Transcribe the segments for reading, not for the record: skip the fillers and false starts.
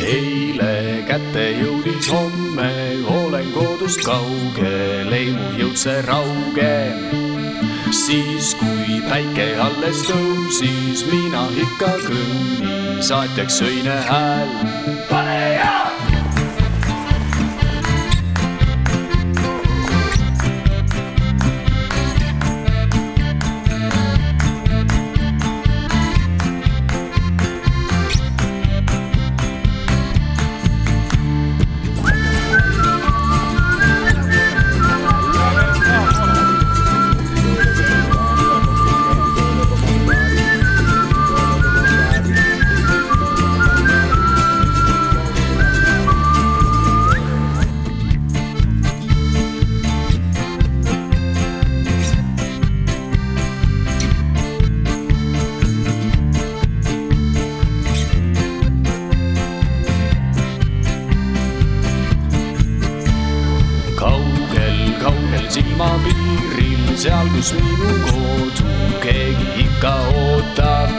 Eile kätte jõudis homme, olen kodust kaugel, ei mu jõud see rauge. Siis kui päike alles tõusis, mina ikka kõnnin, saatjaks õine hääl. Pane ja! Kaugel silmapiiril, seal kus minu kodu keegi ikka ootab.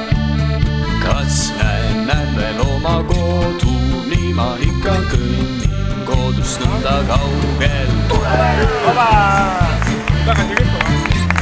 Kas näen veel oma kodu, nii ma ikka kõnnin kodust nõnda kaugel. Tagasi kippu.